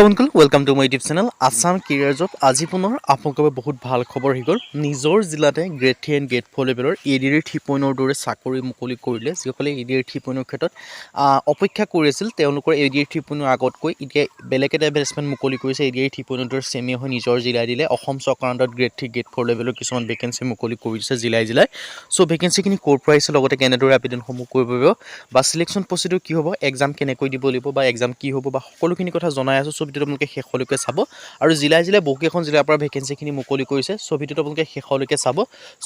বন্ধুসকল welcome to my YouTube channel Assam career job. আজি পুনৰ আপোনালোকৰ বাবে বহুত ভাল খবৰ আহি গ'ল। নিজৰ জিলাতে গ্ৰেড 3 এণ্ড গ্ৰেড 4 লেভেলৰ ADR 3.0 দৰে চাকৰি মুকলি কৰিলে। যিসকলে ADR 3.0 ক্ষেত্ৰত অপেক্ষা কৰি আছিল তেওঁলোকৰ ADR 3.0 আগতকৈ এতিয়া বেলেগ এটা এডভাৰটাইজমেণ্ট মুকলি কৰিছে। ADR 3.0 দৰে চেমি হৈ নিজৰ জিলাই দিলে। অসম চৰকাৰৰ আণ্ডাৰত গ্ৰেড 3 গ্ৰেড 4 লেভেলৰ কিছুমান ভেকেঞ্চি মুকলি কৰিছে জিলাই। চ' ভেকেঞ্চিখিনি ক'ৰ পৰা আহিছে, লগতে কেনেদৰে আবেদনসমূহ কৰিব পাৰিব বা চিলেকশ্যন প্ৰচিডিউৰ কি হ'ব, এক্সাম কেনেকৈ দিব লাগিব বা এক্সাম কি হ'ব বা সকলোখিনি কথা জনাই আছোঁ। চ' ভিডিঅ'টো আপোনালোকে শেষলৈকে চাব। আৰু জিলাই বহুকেইখন জিলাৰ পৰা ভেকেঞ্চিখিনি মুকলি কৰিছে। চ' ভিডিঅ'টো আপোনালোকে শেষলৈকে চাব।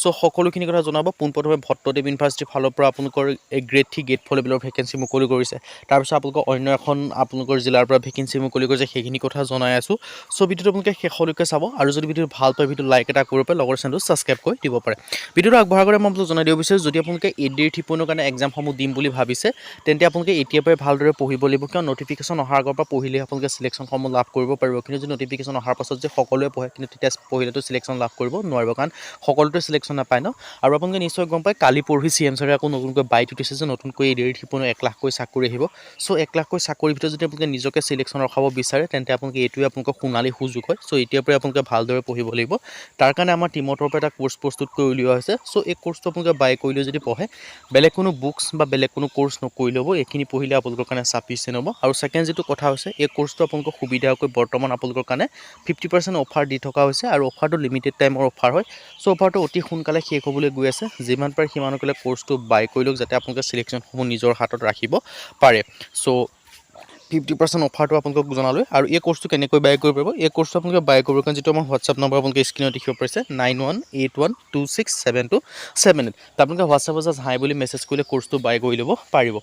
চ' সকলোখিনি কথা জনাব। পোনপ্ৰথমে ভট্টদেৱ ইউনিভাৰ্চিটিৰ ফালৰ পৰা আপোনালোকৰ এই গ্ৰেড 3 গ্ৰেড 4 লেভেলৰ ভেকেঞ্চি মুকলি কৰিছে। তাৰপিছত আপোনালোকৰ অন্য এখন আপোনালোকৰ জিলাৰ পৰা ভেকেঞ্চি মুকলি কৰিছে, সেইখিনি কথা জনাই আছোঁ। চ' ভিডিঅ'টো আপোনালোকে শেষলৈকে চাব। আৰু যদি ভিডিঅ'টো ভাল পায় ভিডিঅ'টো লাইক এটা কৰিব পাৰে, লগৰ চেনেলটো ছাবস্ক্ৰাইব কৰি দিব পাৰে। ভিডিঅ'টো আগবঢ়াৰ আগতে মই আপোনালোকক জনাই দিব বিচাৰোঁ, যদি আপোনালোকে ADR 3.0 কাৰণে এক্সামসমূহ দিম বুলি ভাবিছে তেন্তে আপোনালোকে এতিয়াৰ পৰাই ভালদৰে পঢ়িব লাগিব। কিয় নটিফিকেশ্যন অহাৰ আগৰ পৰা পঢ়িলে আপোনালোকে চিলেকশ্যনসমূহ লাভ কৰিব পাৰিব। কিন্তু যদি নটিফিকেশ্যন অহাৰ পাছত যে সকলোৱে পঢ়ে কিন্তু তেতিয়া পঢ়িলেতো চিলেকশ্যন লাভ কৰিব নোৱাৰিব, কাৰণ সকলোতে চিলেকশ্যন নাপায় ন। আৰু আপোনালোকে নিশ্চয় গম পায় কালি পৰহি CM ছাৰে আকৌ নতুনকৈ বাইট উঠিছে যে নতুনকৈ ADR 3.0 1 লাখকৈ চাকৰি আহিব। চ' 1 লাখকৈ চাকৰিৰ ভিতৰত যদি আপোনালোকে নিজকে চিলেকশ্যন ৰখাব বিচাৰে তেন্তে আপোনালোকে এইটোৱে আপোনালোকৰ সোণালী সুযোগ হয়। চ' এতিয়াৰ পৰাই আপোনালোকে ভালদৰে পঢ়িব লাগিব। তাৰ কাৰণে আমাৰ টিমৰ তৰফৰ পৰা এটা কোৰ্চ প্ৰস্তুত কৰি উলিওৱা হৈছে। চ' এই কোৰ্চটো আপোনালোকে বাই কৰিলেও যদি পঢ়ে, বেলেগ কোনো বুকছ বা বেলেগ কোনো কোৰ্চ নকৰি ল'ব, এইখিনি পঢ়িলে আপোনালোকৰ কাৰণে চাফিচিয়েণ্ট হ'ব। আৰু ছেকেণ্ড যিটো কথা হৈছে, এই কোৰ্চটো আপোনালোকৰ সুবিধাকৈ বৰ্তমান আপোনালোকৰ কাৰণে 50% অফাৰ দি থকা হৈছে। আৰু অফাৰটো লিমিটেড টাইমৰ অফাৰ হয়। চ' অফাৰটো অতি সোনকালে শেষ হ'বলৈ গৈ আছে। যিমান পাৰে সিমানকলে কোৰ্চটো বাই কৰি লওক, যাতে আপোনালোকে চিলেকশ্যনসমূহ নিজৰ হাতত ৰাখিব পাৰে। চ' 50% অফাৰটো আপোনালোকক জনালোঁ। আৰু এই কোৰ্চটো কেনেকৈ বাই কৰিব পাৰিব, এই কোৰ্চটো আপোনালোকে বাই কৰিবৰ কাৰণে যিটো আমাৰ হোৱাটছআপ নম্বৰ আপোনালোকে স্ক্ৰীনত দেখিব পাৰিছে 9181267278, আপোনালোকে হোৱাটছআপত জাষ্ট হাই বুলি মেছেজ কৰিলে কোৰ্চটো বাই কৰি ল'ব পাৰিব।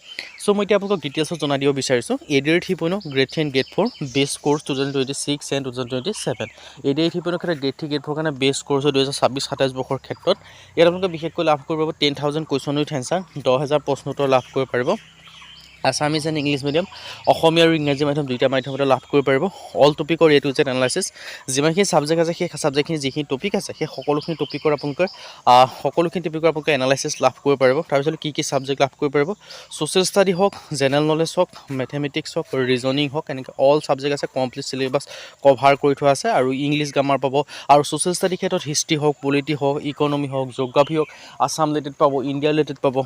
চ' মই এতিয়া আপোনালোকক ডিটেইলছত জনাই দিব বিচাৰিছোঁ। ADR 3.0 grade 3 and grade 4 best course 2026 and 2027। ADR 3.0 ক্ষেত্ৰত গ্ৰেড 3 গ্ৰেড 4 কাৰণে বেষ্ট কোৰ্চ হয় 2026-27 বৰ্ষৰ ক্ষেত্ৰত। ইয়াত আপোনালোকে বিশেষকৈ লাভ কৰিব পাৰিব 10,000 কুৱেশ্যন উইথ এনচাৰ, 10,000 প্ৰশ্ন উত্তৰ লাভ কৰিব পাৰিব। Assamese and English medium, Asomiya আৰু ইংৰাজী মাধ্যম দুইটা মাধ্যমতে লাভ কৰিব পাৰিব। অল টপিকৰ A to Z এনালাইচিছ, যিমানখিনি ছাবজেক্ট আছে সেই ছাবজেক্টখিনি যিখিনি টপিক আছে সেই সকলোখিনি টপিকৰ আপোনালোকে এনালাইচিছ লাভ কৰিব পাৰিব। তাৰপিছত কি ছাবজেক্ট লাভ কৰিব পাৰিব, ছ'চিয়েল ষ্টাডি হওক, জেনেৰেল নলেজ হওক, মেথমেটিক্স হওক, ৰিজনিং হওক, এনেকৈ অল ছাবজেক্ট আছে। কমপ্লিট চিলেবাছ কভাৰ কৰি থোৱা আছে। আৰু ইংলিছ গ্ৰামাৰ পাব। আৰু ছ'চিয়েল ষ্টাডি ক্ষেত্ৰত হিষ্ট্ৰী হওক, পলিটি হওক, ইকনমি হওক, জিঅ'গ্ৰাফী হওক, আছাম ৰিলেটেড পাব, ইণ্ডিয়া ৰিলেটেড পাব,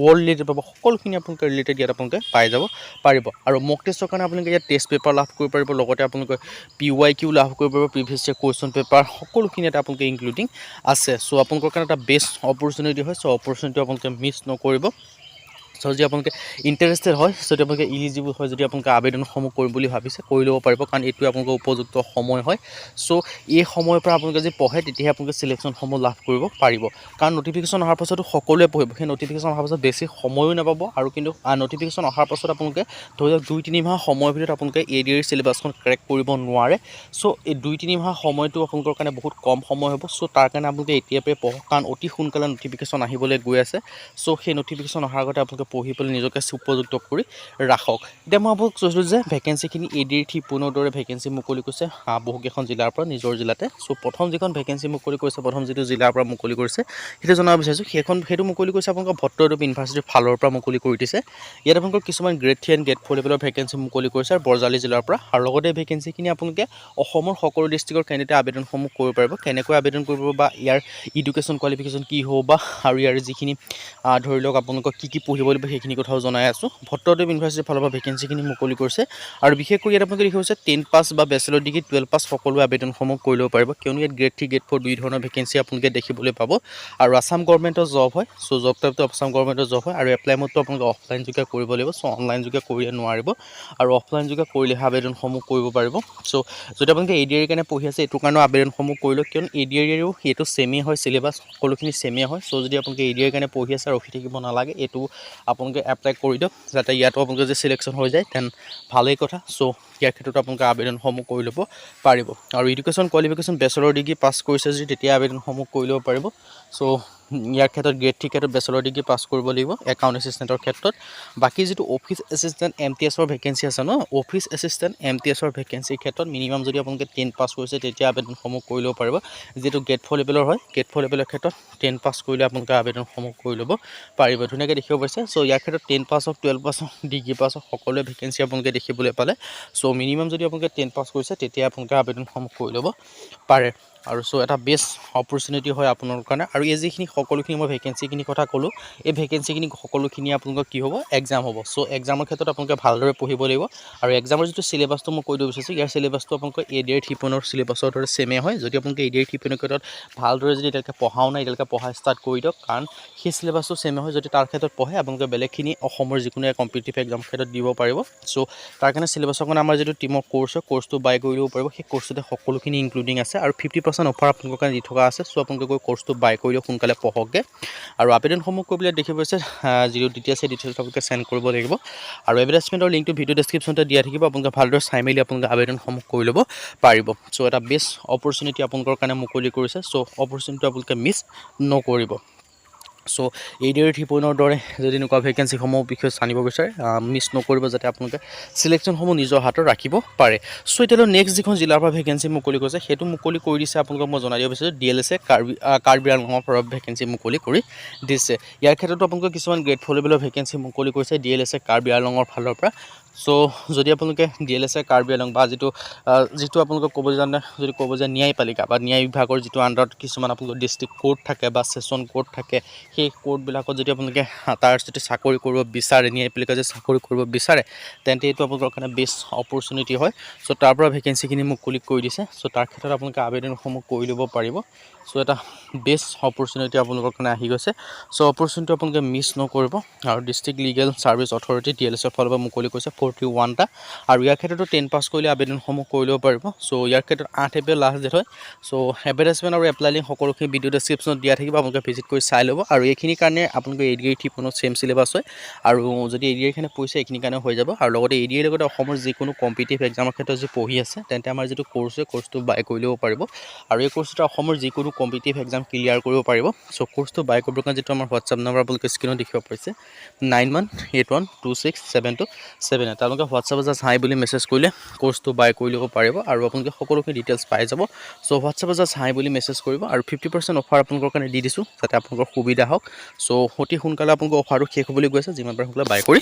ৱৰ্ল্ড ৰিলেটেড পাব, সকলোখিনি আপোনালোকে ৰিলেটেড ইয়াত আপোনালোকে পাই যাব পাৰিব। আৰু মক টেষ্টৰ কাৰণে আপোনালোকে ইয়াত টেষ্ট পেপাৰ লাভ কৰিব পাৰিব। লগতে আপোনালোকে PYQ লাভ কৰিব পাৰিব, প্ৰিভিয়াছ ইয়েৰ কুৱেশ্যন পেপাৰ, সকলোখিনি এটা আপোনালোকে ইনক্লুডিং আছে। চ' আপোনালোকৰ কাৰণে এটা বেষ্ট অপৰচুনিটি হয়। চ' অপৰচুনিটি আপোনালোকে মিছ নকৰিব। চ' যদি আপোনালোকে ইণ্টাৰেষ্টেড হয়, যদি আপোনালোকে ইলিজিবল হয়, যদি আপোনালোকে আবেদনসমূহ কৰিম বুলি ভাবিছে কৰি ল'ব পাৰিব, কাৰণ এইটোৱে আপোনালোকৰ উপযুক্ত সময় হয়। চ' এই সময়ৰ পৰা আপোনালোকে যদি পঢ়ে তেতিয়াহে আপোনালোকে চিলেকশ্যনসমূহ লাভ কৰিব পাৰিব। কাৰণ নটিফিকেশ্যন অহাৰ পাছতো সকলোৱে পঢ়িব, সেই নটিফিকেশ্যন অহাৰ পাছত বেছি সময়ো নাপাব। আৰু কিন্তু নটিফিকেশ্যন অহাৰ পাছত আপোনালোকে ধৰি লওক 2-3 মাহ সময়ৰ ভিতৰত আপোনালোকে ADR চিলেবাছখন ক্ৰেক কৰিব নোৱাৰে। চ' এই 2-3 মাহ সময়টো আপোনালোকৰ কাৰণে বহুত কম সময় হ'ব। চ' তাৰ কাৰণে আপোনালোকে এতিয়াৰ পৰাই পঢ়ক, কাৰণ অতি সোনকালে নটিফিকেশ্যন আহিবলৈ গৈ আছে। চ' সেই নটিফিকেশ্যন অহাৰ আগতে আপোনালোকে পঢ়ি পেলাই নিজকে উপযুক্ত কৰি ৰাখক। এতিয়া মই আপোনালোক কৈছিলোঁ যে ভেকেঞ্চিখিনি ADR 3.0 দৰে ভেকেঞ্চি মুকলি কৰিছে বহুকেইখন জিলাৰ পৰা নিজৰ জিলাতে। চ' প্ৰথম যিখন ভেকেঞ্চি মুকলি কৰিছে, প্ৰথম যিটো জিলাৰ পৰা মুকলি কৰিছে সেইটো জনাব বিচাৰিছোঁ। সেইটো মুকলি কৰিছে আপোনালোকৰ ভট্টদেৱ ইউনিভাৰ্চিটিৰ ফালৰ পৰা মুকলি কৰি দিছে। ইয়াত আপোনালোকৰ কিছুমান গ্ৰেড 3 এণ্ড গ্ৰেড 4 লেভেলৰ ভেকেঞ্চি মুকলি কৰিছে আৰু বৰজালি জিলাৰ পৰা। আৰু লগতে ভেকেঞ্চিখিনি আপোনালোকে অসমৰ সকলো ডিষ্ট্ৰিক্টৰ কেণ্ডিডেটে আবেদনসমূহ কৰিব পাৰিব। কেনেকৈ আবেদন কৰিব বা ইয়াৰ এডুকেশ্যন কোৱালিফিকেশ্যন কি হ'ব বা আৰু ইয়াৰ যিখিনি ধৰি লওক আপোনালোকক কি পঢ়িব লাগিব সেইখিনি কথাও জনাই আছোঁ। ভট্টদেৱ ইউনিভাৰ্চিটিৰ ফালৰ পৰা ভেকেঞ্চিখিনি মুকলি কৰিছে। আৰু বিশেষকৈ ইয়াত আপোনালোকে দেখি হৈছে 10 পাছ বা বেচেলৰ ডিগ্ৰী, 12 পাছ সকলোৱে আবেদনসমূহ কৰি ল'ব পাৰিব। কিয়নো ইয়াত গ্ৰেড 3 গ্ৰেড 4 দুই ধৰণৰ ভেকেঞ্চি আপোনালোকে দেখিবলৈ পাব। আৰু আছাম গভৰ্ণমেণ্টৰ জব হয়। চ' জব টাইপটো আছাম গভৰ্ণমেণ্টৰ জব হয়। আৰু এপ্লাই মডটো আপোনালোকে অফলাইন যোগে কৰিব লাগিব। চ' অনলাইন যোগে কৰিলে নোৱাৰিব, আৰু অফলাইন যোগে কৰিলেহে আবেদনসমূহ কৰিব পাৰিব। চ' যদি আপোনালোকে ADR কাৰণে পঢ়ি আছে এইটো কাৰণেও আবেদনসমূহ কৰি লওক, কিয়নো ADR এইটো ছেমেই হয়, চিলেবাছ সকলোখিনি ছেমেই হয়। চ' যদি আপোনালোকে ADR কাৰণে পঢ়ি আছে ৰখি থাকিব নালাগে, এইটো আপোনালোকে এপ্লাই কৰি দিয়ক, যাতে ইয়াতো আপোনালোকে যদি চিলেকশ্যন হৈ যায় তেন ভালেই কথা। চ' ইয়াৰ ক্ষেত্ৰত আপোনালোকে আবেদনসমূহ কৰি ল'ব পাৰিব। আৰু education qualification bachelor degree pass কৰিছে যদি তেতিয়া আবেদনসমূহ কৰি ল'ব পাৰিব। চ' ইয়াৰ ক্ষেত্ৰত গ্ৰেড 3 ক্ষেত্ৰত বেচেলৰ ডিগ্ৰী পাছ কৰিব লাগিব একাউণ্ট এছিষ্টেণ্টৰ ক্ষেত্ৰত। বাকী যিটো অফিচ এছিষ্টেণ্ট MTSৰ ভেকেঞ্চি আছে ন, অফিচ এছিষ্টেণ্ট MTSৰ ভেকেঞ্চিৰ ক্ষেত্ৰত মিনিমাম যদি আপোনালোকে 10 পাছ কৰিছে তেতিয়া আবেদনসমূহ কৰি ল'ব পাৰিব। যিটো গ্ৰেড 4 লেভেলৰ হয়, গ্ৰেড 4 লেভেলৰ ক্ষেত্ৰত 10 পাছ কৰিলে আপোনালোকে আবেদনসমূহ কৰি ল'ব পাৰিব। ধুনীয়াকৈ দেখিব পাৰিছে। চ' ইয়াৰ ক্ষেত্ৰত 10 পাছ হওক 12 পাছ হওক ডিগ্ৰী পাছ হওক সকলোৱে ভেকেঞ্চি আপোনালোকে দেখিবলৈ পালে। চ' মিনিমাম যদি আপোনালোকে 10 পাছ কৰিছে তেতিয়া আপোনালোকে আবেদনসমূহ কৰি ল'ব পাৰে। আৰু চ' এটা বেষ্ট অপৰচুনিটি হয় আপোনালোকৰ কাৰণে। আৰু এই যিখিনি সকলোখিনি মই ভেকেঞ্চিখিনি কথা ক'লোঁ, এই ভেকেঞ্চিখিনি সকলোখিনি আপোনালোকৰ কি হ'ব, এক্সাম হ'ব। চ' এক্সামৰ ক্ষেত্ৰত আপোনালোকে ভালদৰে পঢ়িব লাগিব। আৰু এক্সামৰ যিটো চিলেবাছটো মই কৈ দিব বিচাৰিছোঁ, ইয়াৰ চিলেবাছটো আপোনালোকৰ ADR 3.0 চিলেবাছৰ দৰে ছেমেই হয়। যদি আপোনালোকে ADR 3.0 ক্ষেত্ৰত ভালদৰে যদি এতিয়ালৈকে পঢ়াও নাই, এতিয়ালৈকে পঢ়া ষ্টাৰ্ট কৰি দিয়ক, কাৰণ সেই চিলেবাছটো ছেমেই হয়। যদি তাৰ ক্ষেত্ৰত পঢ়ে আপোনালোকে বেলেগখিনি অসমৰ যিকোনো কম্পিটিটিভ এক্সামৰ ক্ষেত্ৰত দিব পাৰিব। চ' তাৰ কাৰণে চিলেবাছৰ কাৰণে আমাৰ যিটো টিমৰ কোৰ্চ হয়, কোৰ্চটো বাই কৰি দিব পাৰিব। সেই কোৰ্চটোতে সকলোখিনি ইনক্লুডিং আছে আৰু 50% অফাৰ আপোনালোকৰ কাৰণে দি থকা আছে। চ' আপোনালোকে গৈ কোৰ্চটো বাই কৰি দিয়ক, সোনকালে পঢ়কগৈ। আৰু আবেদনসমূহ কৰিবলৈ দেখিব পাইছে যিটো ডিটেইলছ সেই ডিটেইলছ আপোনালোকে চেণ্ড কৰিব লাগিব। আৰু এডভাৰটাইজমেণ্টৰ লিংকটো ভিডিঅ' ডেছক্ৰিপশ্যনতে দিয়া থাকিব। আপোনালোকে ভালদৰে চাই মেলি আপোনালোকে আবেদনসমূহ কৰি ল'ব পাৰিব। চ' এটা বেষ্ট অপৰচুনিটি আপোনালোকৰ কাৰণে মুকলি কৰিছে। চ' অপৰচুনিটিটো আপোনালোকে মিছ নকৰিব। চ' ADR 3.0 দৰে যদি এনেকুৱা ভেকেঞ্চিসমূহ বিষয়ে জানিব বিচাৰে, মিছ নকৰিব, যাতে আপোনালোকে চিলেকশ্যনসমূহ নিজৰ হাতত ৰাখিব পাৰে। চ' এতিয়ালৈ নেক্সট যিখন জিলাৰ পৰা ভেকেঞ্চি মুকলি কৰিছে, সেইটো মুকলি কৰি দিছে আপোনালোকক মই জনাই দিব বিচাৰিছোঁ। DLSA কাৰ্বি আংলঙৰ পৰা ভেকেঞ্চি মুকলি কৰি দিছে। ইয়াৰ ক্ষেত্ৰতো আপোনালোকে কিছুমান গ্ৰেড 4 লেভেলৰ ভেকেঞ্চি মুকলি কৰিছে DLSA কাৰ্বি আংলঙৰ ফালৰ পৰা। চ' যদি আপোনালোকে DLSA কাৰ্বি আংলং বা যিটো আপোনালোকে ক'ব জানে, যদি ক'ব যে ন্যায়পালিকা বা ন্যায় বিভাগৰ যিটো আণ্ডাৰত কিছুমান আপোনালোকৰ ডিষ্ট্ৰিক্ট কোৰ্ট থাকে বা ছেছন কোৰ্ট থাকে, সেই কোৰ্টবিলাকত যদি আপোনালোকে তাৰ যদি চাকৰি কৰিব বিচাৰে, ন্যায়পালিকা যদি চাকৰি কৰিব বিচাৰে, তেন্তে এইটো আপোনালোকৰ কাৰণে বেষ্ট অপৰচুনিটি হয়। চ' তাৰ পৰা ভেকেঞ্চিখিনি মুকলি কৰি দিছে। চ' তাৰ ক্ষেত্ৰত আপোনালোকে আবেদনসমূহ কৰি ল'ব পাৰিব। চ' এটা বেষ্ট অপৰচুনিটি আপোনালোকৰ কাৰণে আহি গৈছে। চ' অপৰচুনিটি আপোনালোকে মিছ নকৰিব। আৰু ডিষ্ট্ৰিক্ট লিগেল ছাৰ্ভিচ অথৰিটি DLSৰ ফালৰ পৰা মুকলি কৰিছে 41টা। আৰু ইয়াৰ ক্ষেত্ৰতো 10 পাছ কৰিলে আবেদনসমূহ কৰি ল'ব পাৰিব। চ' ইয়াৰ ক্ষেত্ৰত 8 এপ্ৰিল লাষ্ট ডেট হয়। চ' এডভাৰটাইজমেণ্ট আৰু এপ্লাই লিংক সকলোখিনি ভিডিঅ' ডেছক্ৰিপশ্যনত দিয়া থাকিব। আপোনালোকে ভিজিট কৰি চাই ল'ব। আৰু এইখিনিৰ কাৰণে আপোনালোকে ADR 3.0 ছেম চিলেবাছ হয়। আৰু যদি ADR খিনি পঢ়িছে এইখিনিৰ কাৰণে হৈ যাব। আৰু লগতে ADR লগতে অসমৰ যিকোনো কম্পিটিটিভ এক্সামৰ ক্ষেত্ৰত যদি পঢ়ি আছে, তেন্তে আমাৰ যিটো কোৰ্চ হয়, কোৰ্চটো বাই কৰি ল'ব পাৰিব। আৰু এই কোৰ্চটো অসমৰ যিকোনো কম্পিটিটিভ এক্সাম ক্লিয়াৰ কৰিব পাৰিব। চ' কোৰ্চটো বাই কৰিবৰ কাৰণে যিটো আমাৰ হোৱাটছআপ নম্বৰ আপোনালোকে স্ক্ৰীনত দেখিব পাৰিছে 9181267278, তেওঁলোকে হোৱাটছআপত জাষ্ট হাই বুলি মেছেজ কৰিলে কোৰ্চটো বাই কৰি ল'ব পাৰিব। আৰু আপোনালোকে সকলোখিনি ডিটেইলছ পাই যাব। চ' হোৱাটছআপত জাষ্ট হাই বুলি মেছেজ কৰিব। আৰু 50% অফাৰ আপোনালোকৰ কাৰণে দি দিছোঁ, যাতে আপোনালোকৰ সুবিধা হওক। চ' অতি সোনকালে আপোনালোকৰ অফাৰটো শেষ হ'বলৈ গৈ আছে, যিমান পাৰে সোনকালে বাই কৰি